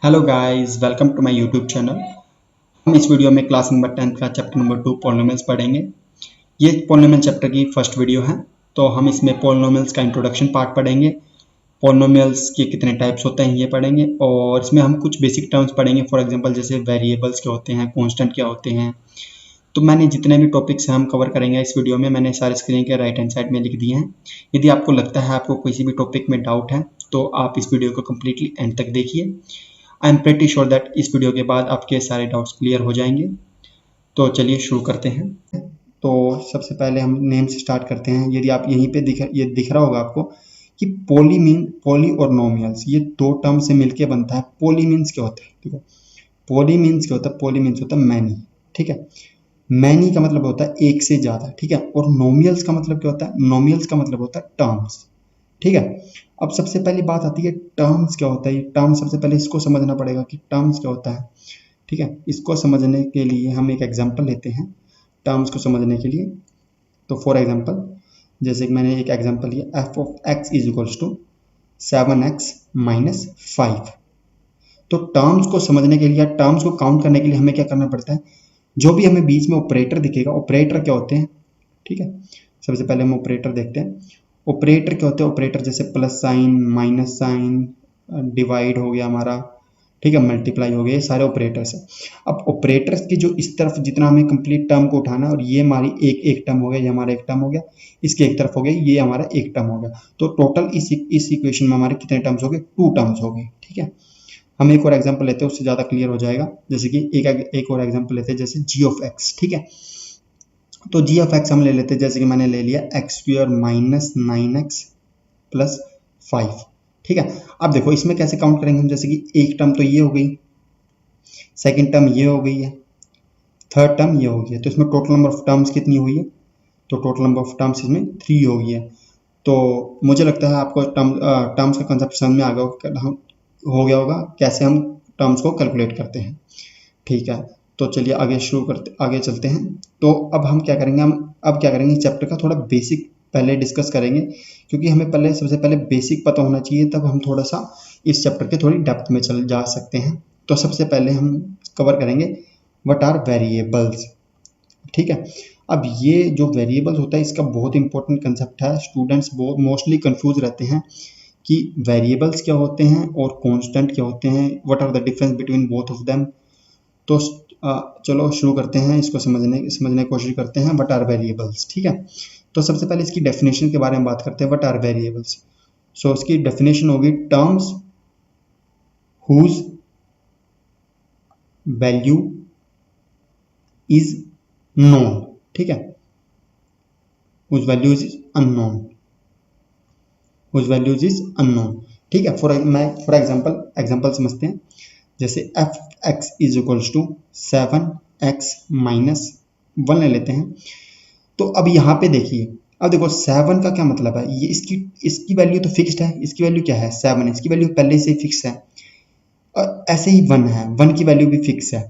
Hello guys, welcome to my YouTube channel. हम इस video में क्लास नंबर 10 का चैप्टर नंबर 2 पॉलिनोमियल्स पढ़ेंगे। ये पॉलिनोमियल चैप्टर की फर्स्ट वीडियो है, तो हम इसमें पॉलिनोमियल्स का इंट्रोडक्शन पार्ट पढ़ेंगे। पॉलिनोमियल्स के कितने टाइप्स होते हैं ये पढ़ेंगे, और इसमें हम कुछ बेसिक टर्म्स पढ़ेंगे। फॉर एग्जांपल जैसे वेरिएबल्स क्या होते हैं, कांस्टेंट क्या होते हैं। तो मैंने जितने भी टॉपिक्स हैं हम कवर करेंगे इस वीडियो में, मैंने सारे स्क्रीन के राइट हैंड साइड में लिख दिए हैं। यदि आपको लगता है आपको किसी भी टॉपिक में डाउट है तो आप इस वीडियो को कम्प्लीटली एंड तक देखिए। I am pretty sure that इस वीडियो के बाद आपके सारे डाउट्स क्लियर हो जाएंगे। तो चलिए शुरू करते हैं। तो सबसे पहले हम नेम से स्टार्ट करते हैं। यदि आप यहीं पे ये दिख रहा होगा आपको कि पॉली और नोमियल्स, ये दो टर्म से मिलके बनता है। पॉली मीन्स क्या होता है, देखो पॉली मीन्स क्या होता है, पॉली मीन्स होता है मैनी, ठीक है। मैनी का मतलब होता है एक से ज्यादा, ठीक है। और नोमियल्स का मतलब क्या होता है, नोमियल्स का मतलब होता है टर्म्स, ठीक है। अब सबसे पहली बात आती है टर्म्स क्या होता है। ये टर्म सबसे पहले इसको समझना पड़ेगा कि टर्म्स क्या होता है, ठीक है। इसको समझने के लिए हम एक एग्जांपल लेते हैं टर्म्स को समझने के लिए। तो फॉर एग्जांपल, जैसे कि मैंने एक एग्जांपल लिया, f of x is equals to 7x minus 5। तो टर्म्स को समझने के लिए, टर्म्स को काउंट करने के लिए हमें क्या करना पड़ता है, जो भी हमें बीच में ऑपरेटर दिखेगा, ऑपरेटर क्या होते हैं, ठीक है। सबसे पहले हम ऑपरेटर देखते हैं। ऑपरेटर क्या होते हैं, ऑपरेटर जैसे plus sign, minus sign, divide हो गया हमारा, ठीक है, मल्टीप्लाई हो गया, ये सारे ऑपरेटर्स हैं। अब ऑपरेटर्स की जो इस तरफ जितना हमें कंप्लीट टर्म को उठाना है, और ये हमारी एक टर्म हो गया, ये हमारा एक टर्म हो गया, इसके एक तरफ हो गया, ये हमारा एक टर्म हो गया। तो टोटल इस इक्वेशन में हमारे कितने टर्म्स हो गए, 2 टर्म्स हो गए, ठीक है। हम एक और एग्जांपल लेते हैं, उससे ज़्यादा क्लियर हो जाएगा। जैसे कि एक और एग्जांपल लेते हैं, जैसे जी ऑफ एक्स, ठीक है। तो जी ऑफ एक्स हम ले लेते हैं, जैसे कि मैंने ले लिया x square minus 9x plus 5, ठीक है। अब देखो इसमें कैसे काउंट करेंगे हम, जैसे कि एक टर्म तो ये हो गई, सेकंड टर्म ये हो गई है, थर्ड टर्म ये हो गई है। तो इसमें टोटल नंबर ऑफ टर्म्स कितनी हुई है, तो टोटल नंबर ऑफ टर्म्स इसमें 3 हो गई है। तो मुझे लगता है आपको टर्म्स का कंसेप्ट समझ में आ गया हो गया होगा कैसे हम टर्म्स को कैलकुलेट करते हैं, ठीक है। तो चलिए आगे चलते हैं। तो अब हम क्या करेंगे, हम अब क्या करेंगे, चैप्टर का थोड़ा बेसिक पहले डिस्कस करेंगे, क्योंकि हमें पहले सबसे पहले बेसिक पता होना चाहिए, तब हम थोड़ा सा इस चैप्टर के थोड़ी डेप्थ में चल जा सकते हैं। तो सबसे पहले हम कवर करेंगे व्हाट आर वेरिएबल्स, ठीक है। अब ये जो वेरिएबल्स होता है इसका बहुत इंपॉर्टेंट कंसेप्ट है। स्टूडेंट्स बहुत मोस्टली कंफ्यूज रहते हैं कि वेरिएबल्स क्या होते हैं और कांस्टेंट क्या होते हैं, what are the difference between both of them. तो चलो शुरू करते हैं, इसको समझने की कोशिश करते हैं व्हाट आर वेरिएबल्स, ठीक है। तो सबसे पहले इसकी डेफिनेशन के बारे में बात करते हैं, व्हाट आर वेरिएबल्स। सो इसकी डेफिनेशन होगी terms whose value is known, ठीक है, whose values is unknown, whose values is unknown, ठीक है। फॉर एग्जांपल समझते हैं। जैसे f x is equals to 7x minus 1 ले लेते हैं। तो अब यहाँ पे देखिए, अब देखो 7 का क्या मतलब है, ये इसकी वैल्यू तो फिक्स्ड है, इसकी वैल्यू क्या है 7 है, इसकी वैल्यू पहले से ही फिक्स है। और ऐसे ही 1 है, 1 की वैल्यू भी फिक्स है।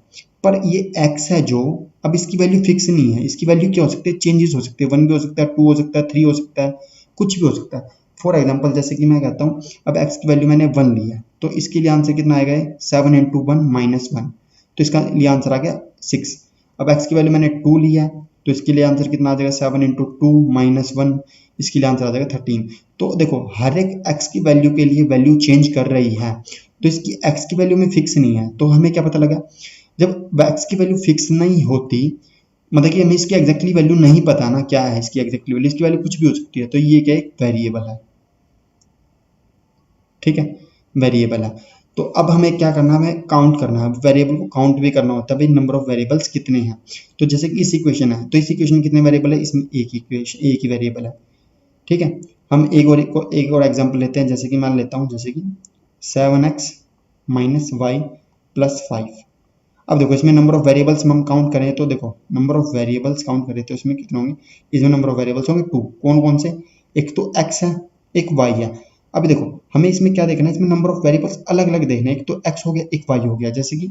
पर ये x है जो, अब इसकी वैल्यू फिक्स नहीं है, इसकी वैल्यू क्या हो सकती है, चेंजेस हो सकते हैं, 1 भी हो सकता है, 2 हो सकता है, 3 हो सकता है, कुछ भी हो सकता है। फॉर एग्जाम्पल जैसे कि मैं कहता हूँ अब x की वैल्यू मैंने 1 ली है, तो इसके लिए आंसर कितना आएगा, 7 इंटू 1 माइनस 1, तो इसका लिए आंसर आ गया 6। अब x की वैल्यू मैंने 2 लिया है, तो इसके लिए आंसर कितना आ जाएगा, 7 इंटू 2 माइनस 1, इसके लिए आंसर आ जाएगा 13। तो देखो हर एक x की वैल्यू के लिए वैल्यू चेंज कर रही है, तो इसकी x की वैल्यू में फिक्स नहीं है। तो हमें क्या पता लगा, जब x की वैल्यू फिक्स नहीं होती, मतलब कि हमें इसकी एग्जैक्टली वैल्यू नहीं पता ना क्या है इसकी एग्जैक्टली वैल्यू, इसकी वैल्यू कुछ भी हो सकती है, तो ये क्या एक वेरिएबल है, ठीक है, वेरिएबल है। तो अब हमें क्या करना है, हमें काउंट करना है, वेरिएबल को काउंट भी करना होता है, भाई नंबर ऑफ वेरिएबल्स कितने हैं। तो जैसे कि इस इक्वेशन है, तो इस इक्वेशन में कितने वेरिएबल है, इसमें एक ही वेरिएबल है, ठीक है। हम एक और एग्जांपल लेते हैं, जैसे कि मैं लेता हूँ, जैसे कि 7x माइनस वाई प्लस 5। अब देखो इसमें नंबर ऑफ वेरिएबल्स हम काउंट करें, तो देखो नंबर ऑफ वेरिएबल्स काउंट करें तो इसमें कितने होंगे, इसमें नंबर ऑफ वेरिएबल्स होंगे 2। कौन कौन से, एक तो x है, एक y है। अब देखो हमें इसमें क्या देखना है, इसमें नंबर ऑफ वेरिएबल्स अलग अलग देखने, एक तो x हो गया, एक y हो गया। जैसे कि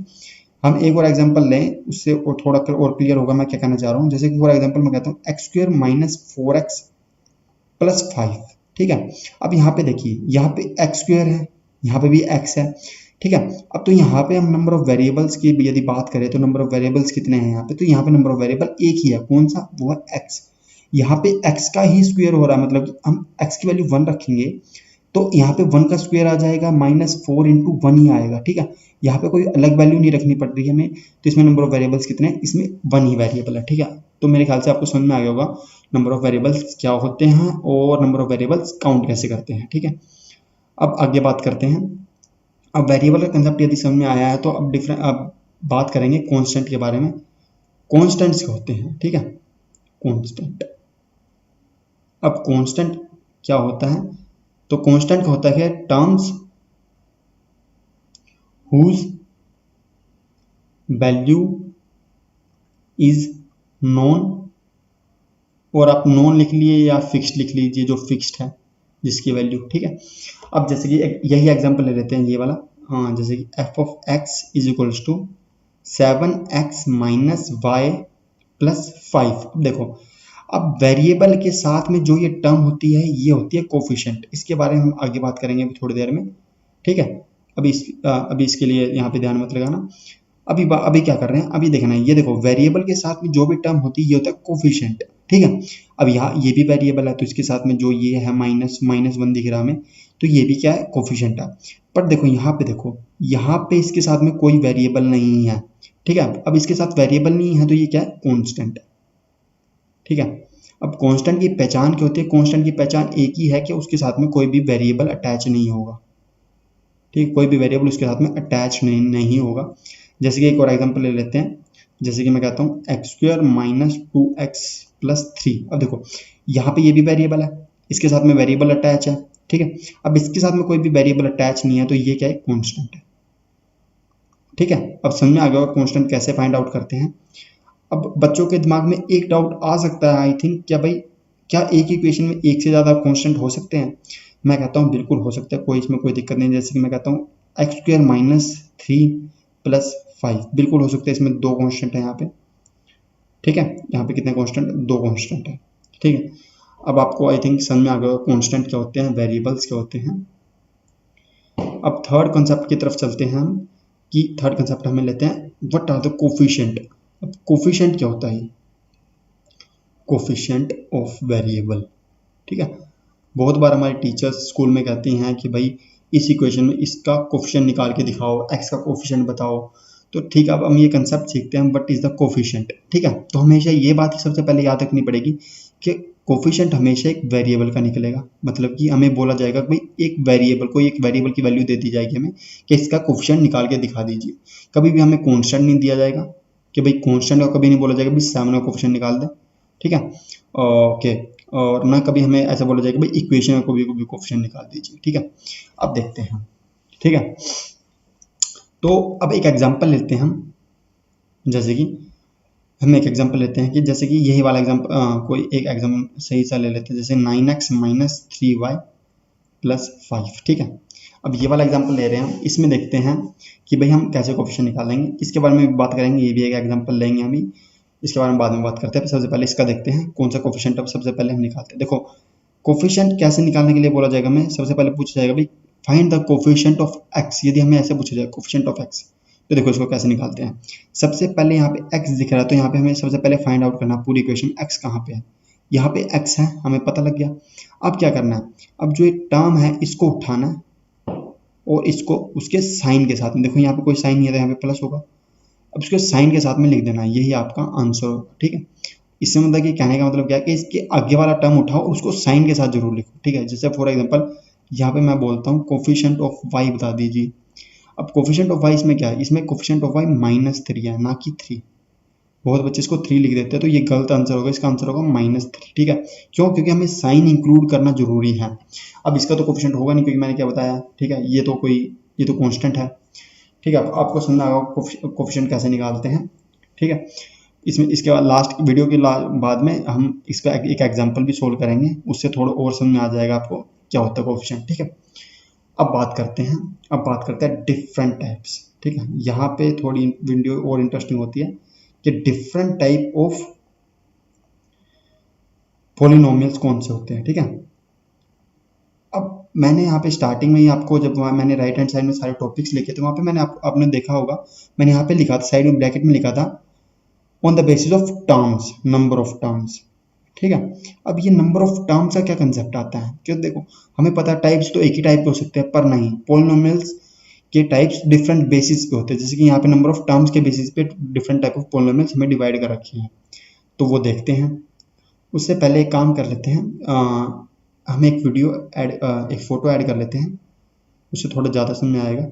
हम एक और एग्जांपल लें, उससे और थोड़ा और क्लियर होगा मैं क्या कहना चाह रहा हूँ। जैसे कि फॉर एग्जांपल मैं कहता हूँ x square minus 4x plus 5, ठीक है। अब यहाँ पे देखिए, यहाँ पे एक्स स्क्वायर है, यहाँ पे भी x है, ठीक है। अब तो यहाँ पे हम नंबर ऑफ वेरिएबल्स की यदि बात करें तो नंबर ऑफ वेरिएबल्स कितने हैं यहाँ पे, तो यहाँ पे नंबर ऑफ वेरिएबल एक ही है, कौन सा, वो है x। यहाँ पे x का ही स्क्वायर हो रहा है, मतलब हम x की वैल्यू 1 रखेंगे तो यहाँ पे 1 का स्क्वायर आ जाएगा, -4 इंटू 1 ही आएगा, ठीक है। यहाँ पे कोई अलग वैल्यू नहीं रखनी पड़ रही है हमें, तो इसमें नंबर ऑफ वेरिएबल्स कितने हैं, इसमें 1 ही वेरिएबल है, ठीक है। तो मेरे ख्याल से आपको समझ में आ गया होगा नंबर ऑफ वेरिएबल्स क्या होते हैं और नंबर ऑफ वेरिएबल्स काउंट कैसे करते हैं, ठीक है। अब आगे बात करते हैं। अब वेरिएबल का कंसेप्ट यदि समझ में आया है तो अब बात करेंगे कांस्टेंट के बारे में। कांस्टेंट्स क्या होते हैं, ठीक है, कांस्टेंट। अब कांस्टेंट क्या होता है, तो कांस्टेंट क्या होता है, terms whose value is known, और आप नॉन लिख लिए या फिक्स्ड लिख लीजिए, जो फिक्स्ड है जिसकी वैल्यू, ठीक है। अब जैसे कि यही एग्जांपल ले लेते हैं ये वाला, हाँ, जैसे कि f of x is equals to 7x minus y plus 5। देखो, अब वेरिएबल के साथ में जो ये टर्म होती है ये होती है कोफिशिएंट, इसके बारे में हम आगे बात करेंगे अभी थोड़ी देर में, ठीक है। अभी इसके लिए यहाँ पे ध्यान मत लगाना। अभी क्या कर रहे हैं, अभी देखना है, ये देखो वेरिएबल के साथ में जो भी टर्म होती है ये होता है कोफिशिएंट, ठीक है। अब यहाँ ये भी वेरिएबल है तो इसके साथ में जो ये है -1 दिख रहा हमें, तो ये भी क्या है, कोफिशिएंट है। पर देखो यहाँ पे इसके साथ में कोई वेरिएबल नहीं है, ठीक है। अब इसके साथ वेरिएबल नहीं है तो ये क्या है, कांस्टेंट है, ठीक है। अब कांस्टेंट की पहचान क्या होती है, कांस्टेंट की पहचान एक ही है कि उसके साथ में कोई भी वेरिएबल अटैच नहीं होगा, ठीक, कोई भी वेरिएबल उसके साथ में अटैच नहीं होगा। जैसे कि एक और एग्जांपल ले लेते हैं, जैसे कि मैं कहता हूँ x² माइनस 2x प्लस 3। अब देखो यहाँ पे ये भी वेरिएबल है, इसके साथ में वेरिएबल अटैच है, ठीक है। अब इसके साथ में कोई भी वेरिएबल अटैच नहीं है तो ये क्या है, कांस्टेंट है, ठीक है। अब समझ में आ गया कांस्टेंट कैसे फाइंड आउट करते हैं। अब बच्चों के दिमाग में एक डाउट आ सकता है आई थिंक, क्या भाई, क्या एक इक्वेशन में एक से ज़्यादा कांस्टेंट हो सकते हैं। मैं कहता हूँ बिल्कुल हो सकता है, कोई इसमें कोई दिक्कत नहीं। जैसे कि मैं कहता हूँ x² माइनस 3 प्लस 5, बिल्कुल हो सकता है, इसमें 2 कांस्टेंट है यहाँ पे, ठीक है। यहाँ पे कितने कांस्टेंट, 2 कांस्टेंट है, ठीक है। अब आपको आई थिंक समझ में आ गया कांस्टेंट क्या होते हैं, वेरिएबल्स क्या होते हैं। अब थर्ड कंसेप्ट की तरफ चलते हैं हम, कि थर्ड कंसेप्ट हमें लेते हैं, व्हाट आर द कोफिशिएंट। अब कोफिशिएंट क्या होता है, कोफिशिएंट ऑफ वेरिएबल, ठीक है। बहुत बार हमारे टीचर्स स्कूल में कहते हैं कि भाई इस इक्वेशन में इसका कोफिशिएंट निकाल के दिखाओ, x का कोफिशिएंट बताओ। तो ठीक है, अब हम ये कंसेप्ट सीखते हैं, व्हाट इज द कोफिशिएंट, ठीक है। तो हमेशा ये बात ही सबसे पहले याद रखनी पड़ेगी कि कोफिशिएंट हमेशा एक वेरिएबल का निकलेगा, मतलब कि हमें बोला जाएगा कि भाई एक वेरिएबल की वैल्यू दे दी जाएगी हमें कि इसका कोफिशिएंट निकाल के दिखा दीजिए। कभी भी हमें कांस्टेंट नहीं दिया जाएगा कि भाई कांस्टेंट, और कभी नहीं बोला जाएगा भाई 7 का कोफिशिएंट निकाल दे, ठीक है, ओके। और ना कभी हमें ऐसा बोला जाएगा भाई इक्वेशन को भी कोफिशिएंट निकाल दीजिए, ठीक है। अब देखते हैं, ठीक है। तो अब एक एग्जांपल लेते हैं हम, जैसे कि हम एक एग्जांपल लेते हैं कि जैसे कि यही वाला एग्जांपल, कोई एक एग्जांपल सही सा ले लेते हैं, जैसे 9x माइनस 3y प्लस 5, ठीक है। अब ये वाला एग्जांपल ले रहे हैं हम, इसमें देखते हैं कि भाई हम कैसे कोफिशिएंट निकालेंगे, इसके बारे में भी बात करेंगे, ये भी एक एग्जांपल लेंगे हम, इसके बारे में बाद में बात करते हैं। सबसे पहले इसका देखते हैं कौन सा कोफिशिएंट अब सबसे पहले हम निकालते हैं। देखो कोफिशिएंट कैसे निकालने के लिए बोला जाएगा, हमें सबसे पहले पूछा जाएगा भाई find the coefficient of x। यदि हमें ऐसे पूछा जाए कोफिशिएंट ऑफ x, तो देखो इसको कैसे निकालते हैं। सबसे पहले यहाँ पे x दिख रहा है तो यहाँ पे हमें सबसे पहले फाइंड आउट करना पूरी इक्वेशन x कहाँ पे है, यहाँ पे x है, हमें पता लग गया। अब क्या करना है, अब जो एक टर्म है इसको उठाना है और इसको उसके साइन के साथ में, देखो यहाँ पे कोई साइन नहीं है तो यहाँ पे प्लस होगा, अब उसके साइन के साथ में लिख देना है, यही आपका आंसर होगा, ठीक है। इससे मतलब कि कहने का मतलब क्या है कि इसके आगे वाला टर्म उठाओ और उसको साइन के साथ जरूर लिखो, ठीक है। जैसे फॉर एग्जांपल यहाँ पे मैं बोलता हूँ कोफिशिएंट ऑफ y बता दीजिए। अब कोफिशिएंट ऑफ y इसमें क्या है, इसमें कोफिशिएंट ऑफ y -3 है, ना कि 3। बहुत बच्चे इसको 3 लिख देते हैं तो ये गलत आंसर होगा, इसका आंसर होगा -3, ठीक है। क्यों, क्योंकि हमें साइन इंक्लूड करना जरूरी है। अब इसका तो कोफिशिएंट होगा नहीं क्योंकि मैंने क्या बताया, ठीक है, ये तो कांस्टेंट है, ठीक है। आपको समझना होगा कोफिशिएंट कैसे निकालते हैं, ठीक है। इसमें इसके बाद लास्ट वीडियो के बाद में हम इसका एक एग्जांपल भी सोल्व करेंगे, उससे थोड़ा और समझ में आ जाएगा आपको क्या होता है कोफिशिएंट, ठीक है। अब बात करते हैं डिफरेंट टाइप्स, ठीक है। यहाँ पे थोड़ी वीडियो और इंटरेस्टिंग होती है कि डिफरेंट टाइप ऑफ पॉलिनोमियल्स कौन से होते हैं, ठीक है। अब मैंने यहाँ पे स्टार्टिंग में ही आपको जब मैंने राइट हैंड साइड में सारे टॉपिक्स लिखे थे वहाँ पे मैंने आपने देखा होगा, मैंने यहाँ पे लिखा था साइड में ब्रैकेट में लिखा था on the basis of terms, number of terms. ठीक है, अब ये नंबर ऑफ टर्म्स का क्या कंसेप्ट आता है, क्यों देखो हमें पता है टाइप्स तो एक ही टाइप के हो सकते हैं, पर नहीं, पॉलिनोमियल्स के टाइप्स डिफरेंट बेसिस पे होते हैं। जैसे कि यहाँ पे नंबर ऑफ टर्म्स के बेसिस पे डिफरेंट टाइप ऑफ पॉलिनोमियल्स हमें डिवाइड कर रखी हैं, तो वो देखते हैं। उससे पहले एक काम कर लेते हैं, हम एक वीडियो ऐड, एक फोटो ऐड कर लेते हैं, उससे थोड़ा ज़्यादा समझ में आएगा।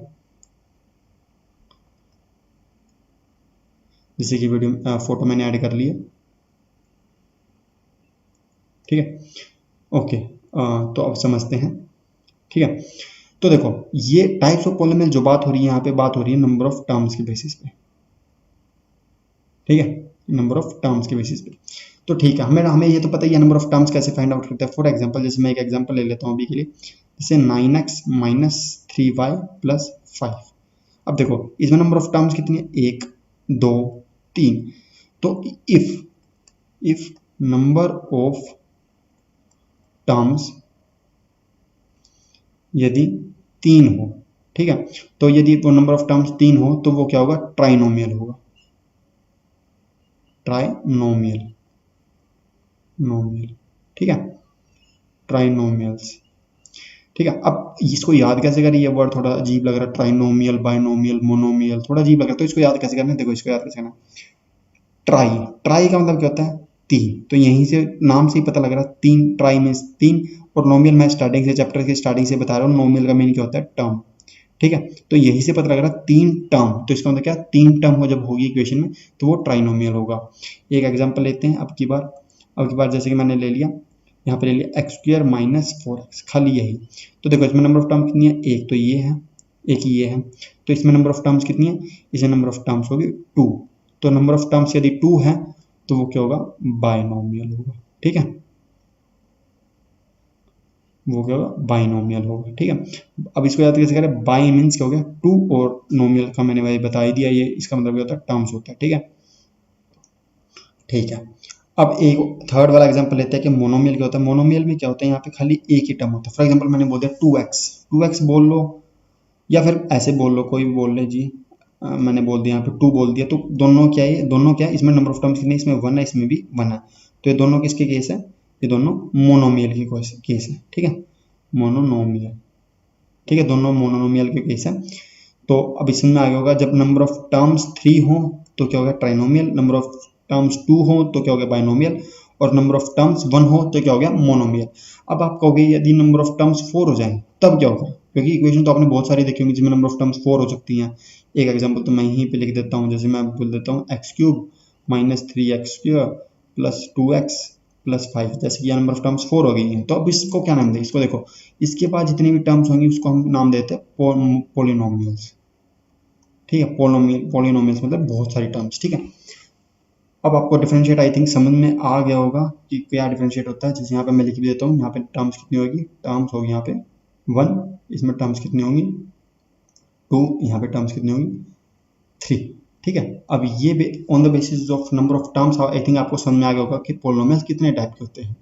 जैसे कि वीडियो फोटो मैंने ऐड कर लिया, ठीक है, ओके। तो अब समझते हैं, ठीक है। तो देखो ये टाइप्स ऑफ पॉलिनोमियल जो बात हो रही है यहाँ पे, बात हो रही है नंबर ऑफ टर्म्स के बेसिस पे, ठीक है, नंबर ऑफ टर्म्स के बेसिस पे। तो ठीक है, हमें ये तो पता ही है नंबर ऑफ टर्म्स कैसे फाइंड आउट करते हैं। फॉर एग्जांपल जैसे मैं एक एग्जांपल ले लेता हूँ अभी के लिए, जैसे 9x माइनस 3y प्लस 5। अब देखो इसमें नंबर ऑफ टर्म्स कितनी है, 1 2 3। तो इफ नंबर ऑफ टर्म्स यदि 3 हो, ठीक है, तो यदि वो नंबर ऑफ टर्म्स 3 हो तो वो क्या होगा, ट्राइनोमियल होगा, ट्राइनोमियल, नोमियल, ठीक है, ट्राइनोमियल्स, ठीक है। अब इसको याद कैसे करें, ये वर्ड थोड़ा अजीब लग रहा है, ट्राइनोमियल, बाइनोमियल, मोनोमियल, थोड़ा अजीब लग रहा है, तो इसको याद कैसे करना है, देखो इसको याद कैसे करना, ट्राई, ट्राई का मतलब क्या होता है, 3। तो यहीं से नाम से ही पता लग रहा है 3, ट्राई मीन्स 3, और नोमियल मैं स्टार्टिंग से चैप्टर के स्टार्टिंग से बता रहा हूँ, नोमियल का मीनिंग क्या होता है, टर्म, ठीक है। तो यही से पता लग रहा है 3 टर्म, तो इसका मतलब क्या, 3 टर्म हो जब होगी इक्वेशन में तो वो ट्राइनोमियल होगा। एक एग्जांपल लेते हैं अब की बार जैसे कि मैंने ले लिया, यहाँ पे ले लिया एक्स स्क्वायर माइनस 4x, खाली यही। तो देखो इसमें नंबर ऑफ टर्म कितनी है, एक तो ये है, एक ये है, तो इसमें नंबर ऑफ टर्म्स कितनी है, इसमें नंबर ऑफ टर्म्स होगी 2। तो नंबर ऑफ टर्म्स यदि 2 है तो वो क्या होगा, बाइनोमियल होगा, ठीक है, वो क्या होगा, बाइनोमियल होगा, ठीक है। अब इसको याद कैसे करें, बाई मीन्स क्या हो गया 2, और नोमियल का मैंने वही बता ही दिया, ये इसका मतलब क्या होता है, टर्म्स होता है, ठीक है, ठीक है। अब एक थर्ड वाला एग्जांपल लेते हैं कि मोनोमियल क्या होता है। मोनोमियल में क्या होता है, यहाँ पे खाली एक ही टर्म होता है। फॉर एग्जांपल मैंने बोल दिया 2x बोल लो, या फिर ऐसे बोल लो, कोई भी बोल ले जी, मैंने बोल दिया यहाँ पे 2 बोल दिया, तो दोनों क्या है, दोनों क्या है, इसमें नंबर ऑफ टर्म्स कितने, इसमें 1 है, इसमें भी 1 है, तो ये दोनों किसके केस है, ये दोनों मोनोमियल की केस है, ठीक है, मोनोनोमियल, ठीक है, दोनों मोनोनोमियल के केस है। तो अब इसमें आगे होगा जब नंबर ऑफ टर्म्स 3 हो तो क्या होगा, ट्राइनोमियल, नंबर ऑफ टर्म्स 2 हो तो क्या हो गया, बाइनोमियल, और नंबर ऑफ टर्म्स 1 हो तो क्या हो गया, मोनोमियल। अब आप कहोगे यदि नंबर ऑफ टर्म्स 4 हो जाए तब क्या होगा, क्योंकि इक्वेशन तो आपने बहुत सारी देखी होंगी जिसमें नंबर ऑफ टर्म्स 4 हो सकती हैं। एक एग्जांपल तो मैं यहीं पे लिख देता हूँ, जैसे मैं बोल देता हूँ x cube minus 3x square plus 2x plus 5, जैसे कि नंबर ऑफ टर्म्स 4 हो गई हैं। तो अब इसको क्या नाम दें, इसको देखो, इसके बाद जितनी भी टर्म्स होंगी उसको हम नाम देते हैं पोलिनोमियल्स, ठीक है, पोलिनोमियल्स मतलब बहुत सारी टर्म्स, ठीक है। अब आपको डिफरेंशिएट आई थिंक समझ में आ गया होगा कि क्या डिफरेंशिएट होता है। जैसे यहाँ पे मैं लिख देता हूँ, यहाँ पे टर्म्स कितनी होगी, टर्म्स होगी यहाँ पे 1, इसमें टर्म्स कितनी होंगी 2, यहाँ पे टर्म्स कितनी होंगी 3, ठीक है। अब ये on the basis of number of terms I think आपको समझ में आ गया होगा कि पोलिनोमियल्स कितने टाइप के होते हैं,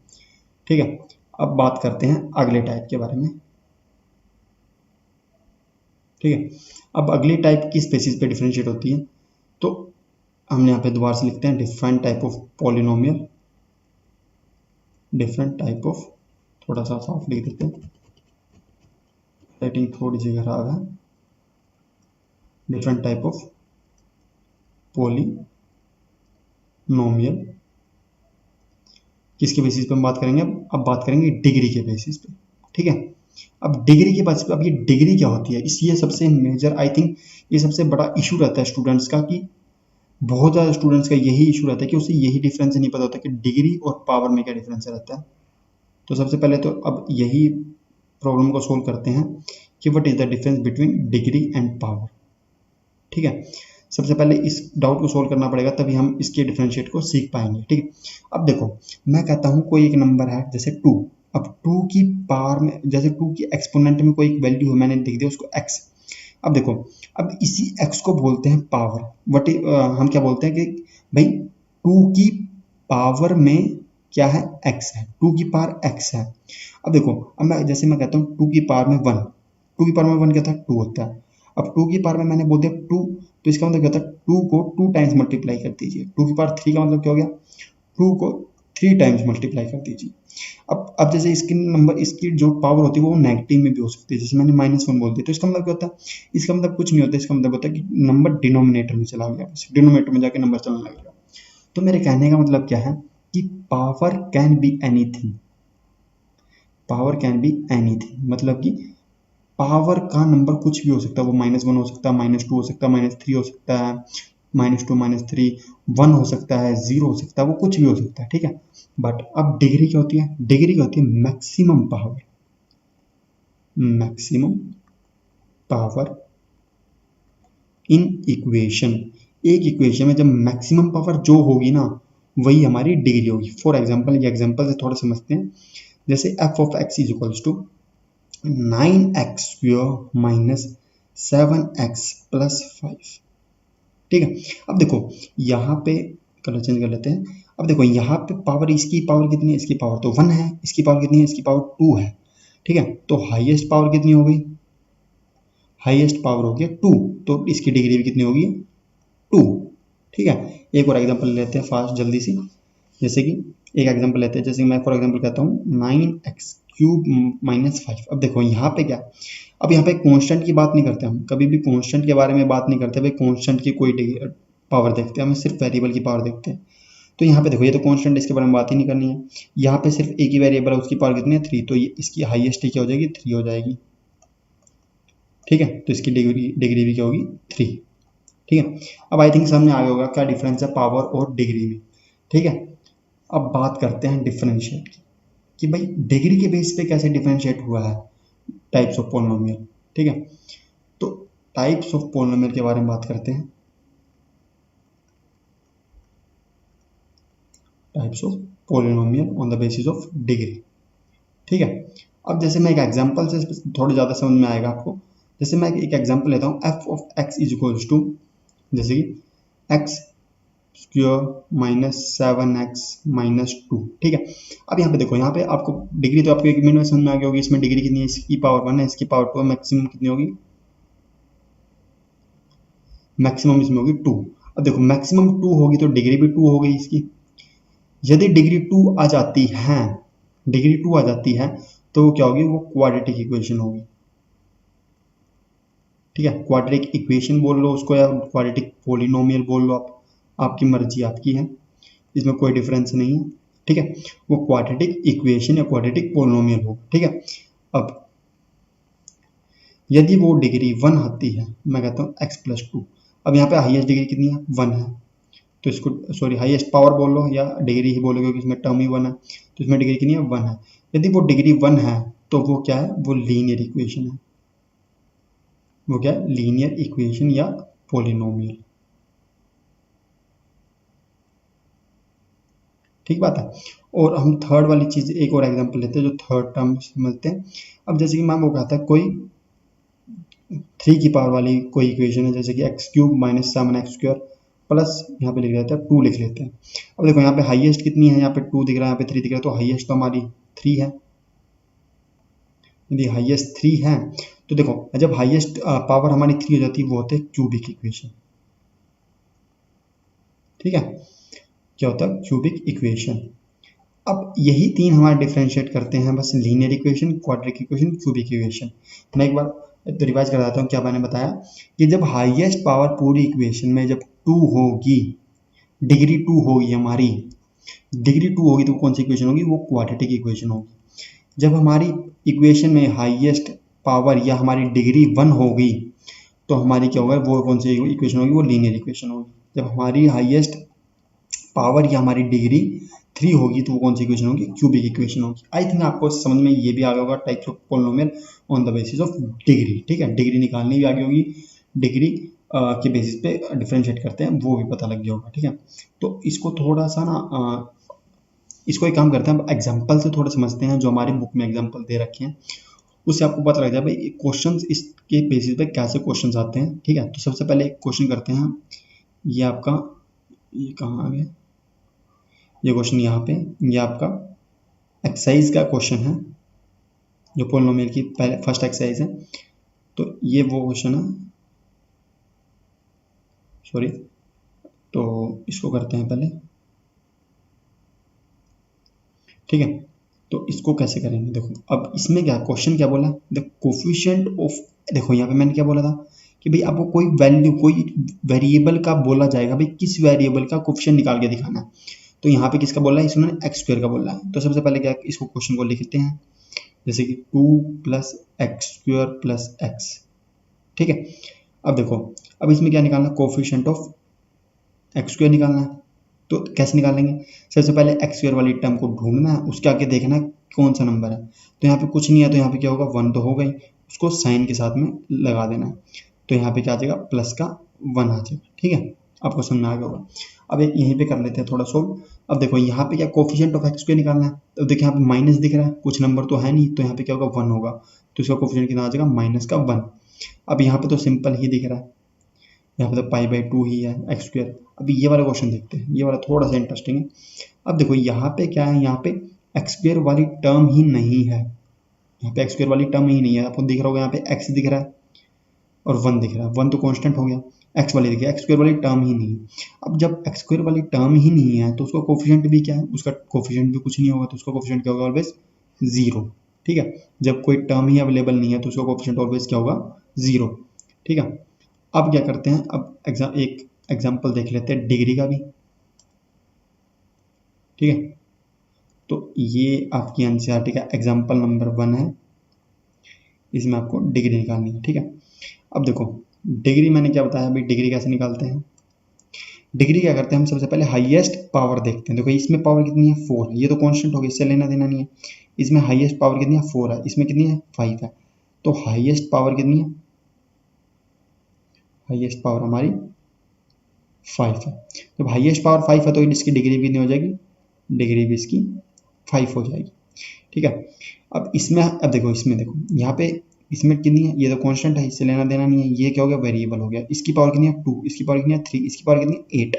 ठीक है। अब बात करते हैं अगले टाइप के बारे में, ठीक है। अब अगली टाइप किस बेसिस पे डिफरेंशिएट होती है, तो हम यहाँ पे दोबारा से लिखते हैं different type of polynomial, different type of, थोड़ा सा साफ लिख देते हैं, राइटिंग थोड़ी सी खराब है, डिफरेंट टाइप ऑफ पॉलिनोमियल, किसके बेसिस पे हम बात करेंगे, अब बात करेंगे डिग्री के बेसिस पे, ठीक है। अब डिग्री के बेसिस पे, अब ये डिग्री क्या होती है, ये सबसे मेजर आई थिंक ये सबसे बड़ा इशू रहता है स्टूडेंट्स का, कि बहुत ज़्यादा स्टूडेंट्स का यही इशू रहता है कि उसे यही डिफरेंस नहीं पता होता कि डिग्री और पावर में क्या डिफरेंस रहता है। तो सबसे पहले तो अब यही प्रॉब्लम को सोल्व करते हैं कि what is the difference between degree and power, ठीक है। सबसे पहले इस डाउट को सोल्व करना पड़ेगा, तभी हम इसके डिफरेंशिएट को सीख पाएंगे, ठीक है। अब देखो मैं कहता हूँ कोई एक नंबर है जैसे 2, अब 2 की पावर में, जैसे 2 की एक्सपोनेंट में कोई एक वैल्यू है, मैंने लिख दिया उसको x। अब देखो, अब इसी x को बोलते हैं पावर। हम क्या बोलते हैं कि भाई 2 की पावर में क्या है, x है, 2 की पावर x है। अब देखो, अब मैं जैसे मैं कहता हूँ 2 की पावर में 1, 2 की पावर में 1 क्या था, 2 होता है। अब 2 की पावर में मैंने बोल दिया 2, तो इसका मतलब क्या होता है, 2 को 2 टाइम्स मल्टीप्लाई कर दीजिए। 2 की पावर 3 का मतलब क्या हो गया, 2 को 3 टाइम्स मल्टीप्लाई कर दीजिए। अब जैसे इसकी नंबर, इसकी जो पावर होती है वो नेगेटिव में भी हो सकती है, जैसे मैंने -1 बोल दिया, तो इसका मतलब क्या होता है, इसका मतलब कुछ नहीं होता, इसका मतलब होता है कि नंबर डिनोमिनेटर में चला गया, डिनोमिनेटर में जाके नंबर चलने लगेगा। तो मेरे कहने का मतलब क्या है कि power can be anything, power can be anything, मतलब कि पावर का नंबर कुछ भी हो सकता है, वो -1 हो सकता है, -2 हो सकता है, -3 हो सकता है, -2 -3, 1 हो सकता है, 0 हो सकता है, वो कुछ भी हो सकता है, ठीक है। बट अब डिग्री क्या होती है, डिग्री क्या होती है, maximum power, maximum power in equation. एक इक्वेशन में जब मैक्सिमम पावर जो होगी ना, वही हमारी डिग्री होगी। फॉर एग्जाम्पल, ये एग्जाम्पल से थोड़ा समझते हैं। जैसे f of x is equals to 9x² minus 7x plus 5, ठीक है। अब देखो यहाँ पे कलर चेंज कर लेते हैं। अब देखो यहाँ पे पावर, इसकी पावर कितनी है, इसकी पावर तो 1 है, इसकी पावर कितनी है, इसकी पावर 2 है, ठीक है। तो हाईएस्ट पावर कितनी हो गई, हाईएस्ट पावर हो गया 2, तो इसकी डिग्री भी कितनी होगी, 2, ठीक है। एक और एग्जांपल लेते हैं फास्ट जल्दी से, जैसे कि एक एग्जांपल लेते हैं, जैसे मैं फॉर एग्जांपल कहता हूँ 9x³ माइनस 5। अब देखो यहाँ पे क्या, अब यहाँ पे कांस्टेंट की बात नहीं करते हम, कभी भी कांस्टेंट के बारे में बात नहीं करते भाई, कांस्टेंट की कोई पावर देखते हैं, हमें सिर्फ वेरिएबल की पावर देखते हैं। तो यहाँ पे देखो, ये तो कांस्टेंट, इसके बारे में बात ही नहीं करनी है। यहाँ पे सिर्फ एक ही वेरिएबल है, उसकी पावर कितनी है, 3, तो ये इसकी हाईएस्ट क्या हो जाएगी, 3 हो जाएगी, ठीक है। तो इसकी डिग्री भी क्या होगी, 3, ठीक है। अब आई थिंक समझ में आ गया होगा क्या डिफरेंस है पावर और डिग्री में, ठीक है। अब बात करते हैं डिफरेंशिएट की, कि भाई डिग्री के बेस पे कैसे डिफरेंशिएट हुआ है टाइप्स ऑफ पॉलिनोमियल, ठीक है। तो टाइप्स ऑफ पॉलिनोमियल के बारे में बात करते हैं, types of polynomial on the basis of degree, ठीक है। अब जैसे मैं एक एग्जांपल से थोड़ा ज़्यादा समझ में आएगा आपको। जैसे मैं एक एग्जांपल लेता हूँ, f of x is equals to, जैसे कि x² माइनस 7x माइनस 2, ठीक है। अब यहाँ पे देखो, यहाँ पे आपको डिग्री तो आपको 1 मिनट में समझ में आ गई होगी, इसमें डिग्री कितनी है, इसकी पावर 1 है, इसकी पावर 2 है, मैक्सिमम कितनी होगी, मैक्सिमम इसमें होगी 2। अब देखो मैक्सिमम 2 होगी तो डिग्री भी 2 हो गई इसकी। यदि डिग्री 2 आ जाती है, डिग्री 2 आ जाती है, तो क्या होगी, वो क्वाड्रेटिक इक्वेशन होगी, ठीक है। क्वाड्रेटिक इक्वेशन बोल लो उसको, या क्वाड्रेटिक पॉलिनोमियल बोल लो, आप, आपकी मर्जी आपकी है, इसमें कोई डिफरेंस नहीं है, ठीक है। वो क्वाड्रेटिक इक्वेशन या क्वाड्रेटिक पॉलिनोमियल होगा, ठीक है। अब यदि वो डिग्री 1 आती है, मैं कहता हूँ x+2। अब यहाँ पे हाईएस्ट डिग्री कितनी है, 1 है, तो इसको, सॉरी, हाईएस्ट पावर बोल लो या डिग्री ही बोलो, क्योंकि इसमें टर्म ही 1 है, तो इसमें डिग्री कितनी है, 1 है। यदि वो डिग्री 1 है तो वो क्या है, वो लीनियर इक्वेशन है, वो क्या है, लीनियर इक्वेशन या पॉलिनोमियल, ठीक बात है। और हम थर्ड वाली चीज़, एक और एग्जांपल लेते हैं जो थर्ड टर्म समझते हैं। अब जैसे कि मैम वो कहता है कोई 3 की पावर वाली कोई इक्वेशन है, जैसे कि x³ माइनस 7x² प्लस यहाँ पे लिख देते हैं 2 लिख लेते हैं। अब देखो यहाँ पे हाईएस्ट कितनी है, यहाँ पे 2 दिख रहा है, यहाँ पे 3 दिख रहा है, तो हाईएस्ट तो हमारी 3 है। यदि हाईएस्ट 3 है तो देखो, जब हाईएस्ट पावर हमारी 3 हो जाती है, वो होते हैं क्यूबिक इक्वेशन, ठीक है। क्या होता है, क्यूबिक इक्वेशन। अब यही 3 हमारे डिफरेंशिएट करते हैं बस, linear equation, quadratic equation, cubic equation. मैं एक बार तो रिवाइज कर देता हूँ, क्या मैंने बताया कि जब हाईएस्ट पावर पूरी इक्वेशन में जब 2 होगी, डिग्री 2 होगी हमारी, डिग्री 2 होगी तो कौन सी इक्वेशन होगी, वो क्वाड्रेटिक इक्वेशन होगी। जब हमारी इक्वेशन में हाईएस्ट पावर या हमारी डिग्री 1 होगी, तो हमारी क्या होगा, वो कौन सी इक्वेशन होगी, वो लीनियर इक्वेशन होगी। जब हमारी हाईएस्ट पावर या हमारी डिग्री 3 होगी तो वो कौन सी इक्वेशन होगी, क्यूबिक इक्वेशन होगी। आई थिंक आपको समझ में ये भी आ गया होगा, types of polynomial on the basis of degree, ठीक है। डिग्री निकालनी भी आ गई होगी, डिग्री के बेसिस पे डिफरेंशिएट करते हैं वो भी पता लग गया होगा, ठीक है। तो इसको थोड़ा सा ना इसको एक काम करते हैं, एग्जाम्पल से थोड़ा समझते हैं, जो हमारी बुक में एग्जाम्पल दे रखे हैं उससे आपको पता लग जाए भाई क्वेश्चन इसके बेसिस पे कैसे क्वेश्चन आते हैं, ठीक है। तो सबसे पहले एक क्वेश्चन करते हैं, ये आपका, ये कहाँ आ गया, ये क्वेश्चन यहाँ पे, ये आपका एक्सरसाइज का क्वेश्चन है जो पॉलिनोमियल की पहले फर्स्ट एक्सरसाइज है। तो ये वो क्वेश्चन है, सॉरी, तो इसको करते हैं पहले, ठीक है। तो इसको कैसे करेंगे, देखो अब इसमें क्या क्वेश्चन क्या बोला, द कोफिशिएंट ऑफ, देखो यहाँ पे मैंने क्या बोला था कि भाई आपको कोई वैल्यू, कोई वेरिएबल का बोला जाएगा, भाई किस वेरिएबल का कोफिशिएंट निकाल के दिखाना है। तो यहाँ पे किसका बोला है, इसमें एक्स स्क्वायर का बोला है। तो सबसे पहले क्या, इसको क्वेश्चन को लिखते हैं जैसे कि 2 plus x square plus x, ठीक है। अब देखो, अब इसमें क्या निकालना, कोफिशिएंट ऑफ एक्स स्क्वायर निकालना है। तो कैसे निकालेंगे, सबसे पहले एक्स स्क्वायर वाली टर्म को ढूंढना है, उसके आगे देखना है कौन सा नंबर है। तो यहाँ पे कुछ नहीं है, तो यहाँ पे क्या होगा, 1 तो हो गई, उसको साइन के साथ में लगा देना है। तो यहाँ पे क्या आ जाएगा, प्लस का 1 आ जाएगा, ठीक है। आपको समझ में आ गया होगा। अब एक यहीं पे कर लेते हैं थोड़ा सोल्व। अब देखो यहाँ पे क्या कोफिशिएंट ऑफ एक्स स्क्वायर निकालना है। तो देखिए यहाँ पे माइनस दिख रहा है, कुछ नंबर तो है नहीं, तो यहाँ पे क्या होगा, 1 होगा, तो इसका कोफिशिएंट कितना आ जाएगा, माइनस का 1। अब यहाँ पे तो सिंपल ही दिख रहा है, यहाँ पे तो π/2 ही है एक्स स्क्वायर। अभी ये वाला क्वेश्चन देखते हैं, ये वाला थोड़ा सा इंटरेस्टिंग है। अब देखो यहाँ पे क्या है, यहाँ पे एक्स स्क्वायर वाली टर्म ही नहीं है, यहाँ पे एक्स स्क्वायर वाली टर्म ही नहीं है। आपको दिख रहा होगा यहाँ पे एक्स दिख रहा है और 1 दिख रहा है, 1 तो कांस्टेंट हो गया, एक्स वाली देखिए, एक्स स्क्वायर वाली टर्म ही नहीं है। अब जब एक्स स्क्वायर वाली टर्म ही नहीं है तो उसका कोफिशिएंट भी क्या है, उसका कोफिशिएंट भी कुछ नहीं होगा, तो उसका कोफिशिएंट क्या होगा, ऑलवेज 0, ठीक है। जब कोई टर्म ही अवेलेबल नहीं है तो उसका कोफिशिएंट ऑलवेज क्या होगा, 0, ठीक है। अब क्या करते हैं, अब एक एग्जाम्पल देख लेते हैं डिग्री का भी, ठीक है। तो ये आपकी एनसीईआरटी का एग्जाम्पल नंबर 1 है, इसमें आपको डिग्री निकालनी है, ठीक है। अब देखो डिग्री मैंने क्या बताया, अभी डिग्री कैसे निकालते हैं। डिग्री क्या करते हैं, हम सबसे पहले हाईएस्ट पावर देखते हैं। देखो इसमें पावर कितनी है, 4 है, ये तो कांस्टेंट हो गया, इससे लेना देना नहीं है। इसमें हाईएस्ट पावर कितनी है, 4 है, इसमें कितनी है, 5 है। तो हाईएस्ट पावर कितनी है, हाईएस्ट पावर हमारी 5 है। जब हाईएस्ट पावर 5 है तो इसकी डिग्री भी नहीं हो जाएगी, डिग्री भी इसकी 5 हो जाएगी, ठीक है। अब इसमें, अब देखो इसमें, देखो यहाँ पे इसमें कितनी है, ये तो कांस्टेंट है, इससे लेना देना नहीं है। ये क्या हो गया, वेरिएबल हो गया। इसकी पावर कितनी है, 2, इसकी पावर कितनी है, 3, इसकी पावर कितनी है, 8।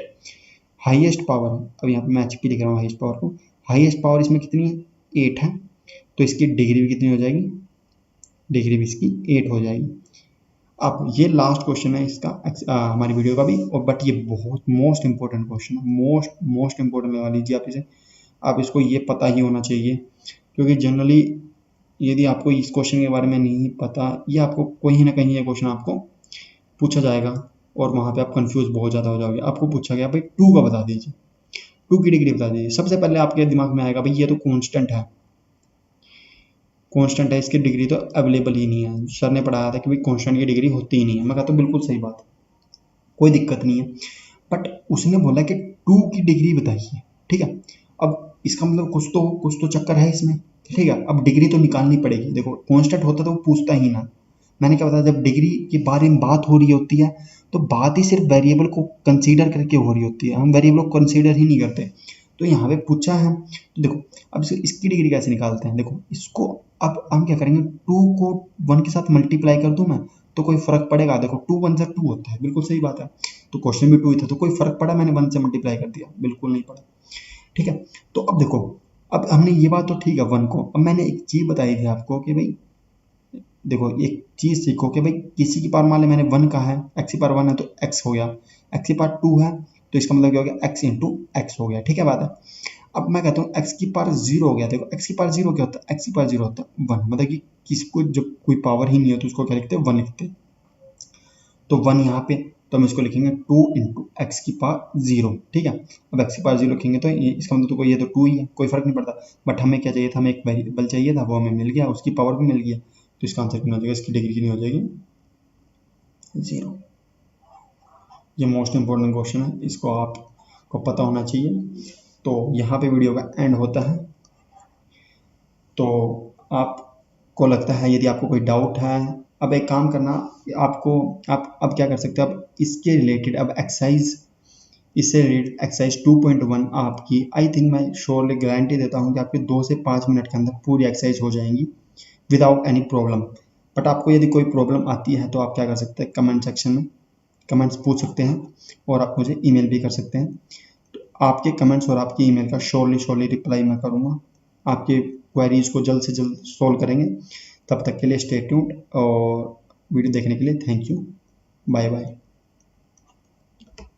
हाईएस्ट पावर है, अब यहाँ पे मैं HP लिख रहा हूँ हाईएस्ट पावर को, हाईएस्ट पावर इसमें कितनी है, 8 है, तो इसकी डिग्री भी कितनी हो जाएगी, डिग्री भी इसकी 8 हो जाएगी। अब ये लास्ट क्वेश्चन है इसका हमारी वीडियो का भी, और बट ये बहुत मोस्ट इंपॉर्टेंट क्वेश्चन है, मोस्ट इंपॉर्टेंट लगा लीजिए आप इसे। आप इसको ये पता ही होना चाहिए, क्योंकि जनरली यदि आपको इस क्वेश्चन के बारे में नहीं पता, ये आपको कहीं ना कहीं ये क्वेश्चन आपको पूछा जाएगा और वहाँ पे आप कंफ्यूज बहुत ज़्यादा हो जाओगे। आपको पूछा गया भाई 2 का बता दीजिए, 2 की डिग्री बता दीजिए। सबसे पहले आपके दिमाग में आएगा भाई ये तो कांस्टेंट है, कांस्टेंट है, इसकी डिग्री तो अवेलेबल ही नहीं है। सर ने पढ़ाया था कि भाई कांस्टेंट की डिग्री होती ही नहीं है। मैं कहता हूँ बिल्कुल सही बात, कोई दिक्कत नहीं है, बट उसने बोला कि 2 की डिग्री बताइए, ठीक है। अब इसका मतलब कुछ तो चक्कर है इसमें, ठीक है। अब डिग्री तो निकालनी पड़ेगी। देखो कांस्टेंट होता तो वो पूछता ही ना। मैंने क्या बताया, जब डिग्री के बारे में बात हो रही होती है तो बात ही सिर्फ वेरिएबल को कंसीडर करके हो रही होती है, हम वेरिएबल को कंसीडर ही नहीं करते। तो यहाँ पे पूछा है, तो देखो अब इसकी डिग्री कैसे निकालते हैं। देखो इसको अब हम क्या करेंगे, 2 को 1 के साथ मल्टीप्लाई कर दूं मैं तो कोई फर्क पड़ेगा। देखो 2 1 से 2 होता है, बिल्कुल सही बात है। तो क्वेश्चन भी 2 ही था, तो कोई फर्क पड़ा, मैंने 1 से मल्टीप्लाई कर दिया, बिल्कुल नहीं पड़ा, ठीक है। तो अब देखो, अब हमने ये बात तो ठीक है 1 को, अब मैंने एक चीज बताई थी आपको कि भाई देखो एक चीज सीखो कि भाई किसी की पावर मान ले मैंने 1 कहा है, x की पावर 1 है तो x हो गया, x की पावर 2 है तो इसका मतलब क्या हो गया, x इंटू एक्स हो गया, ठीक है बात है। अब मैं कहता हूँ x की पावर 0 हो गया। देखो x की पावर 0 क्या होता है, x की पावर 0 होता है 1, मतलब कि किसको जब कोई पावर ही नहीं हो तो उसको क्या लिखते हैं, 1 लिखते हैं। तो 1 यहाँ पे, तो हम इसको लिखेंगे 2 इंटू एक्स की पावर 0, ठीक है। अब x की पावर 0 लिखेंगे तो ये इसका मतलब तो ये तो 2 ही है, कोई फर्क नहीं पड़ता। बट हमें क्या चाहिए था, हमें एक वेरिएबल चाहिए था, वो हमें मिल गया, उसकी पावर भी मिल गया। तो इसका आंसर कितना हो जाएगा, इसकी डिग्री कितनी हो जाएगी, 0। ये मोस्ट इंपॉर्टेंट क्वेश्चन है, इसको आपको पता होना चाहिए। तो यहाँ पे वीडियो का एंड होता है। तो आपको लगता है यदि आपको कोई डाउट है, अब एक काम करना, आपको आप अब क्या कर सकते हो, अब इसके रिलेटेड अब एक्सरसाइज, इससे रिलेटेड एक्सरसाइज 2.1 आपकी, आई थिंक मैं श्योरली गारंटी देता हूँ कि आपके 2 से 5 मिनट के अंदर पूरी एक्सरसाइज हो जाएंगी विदाउट एनी प्रॉब्लम। बट आपको यदि कोई प्रॉब्लम आती है तो आप क्या कर सकते हैं, कमेंट सेक्शन में कमेंट्स पूछ सकते हैं और आप मुझे ईमेल भी कर सकते हैं। तो आपके कमेंट्स और आपकी ईमेल का श्योरली रिप्लाई मैं करूँगा। आपके क्वेरीज को जल्द से जल्द सॉल्व करेंगे। तब तक के लिए स्टे ट्यून्ड और वीडियो देखने के लिए थैंक यू। Bye bye.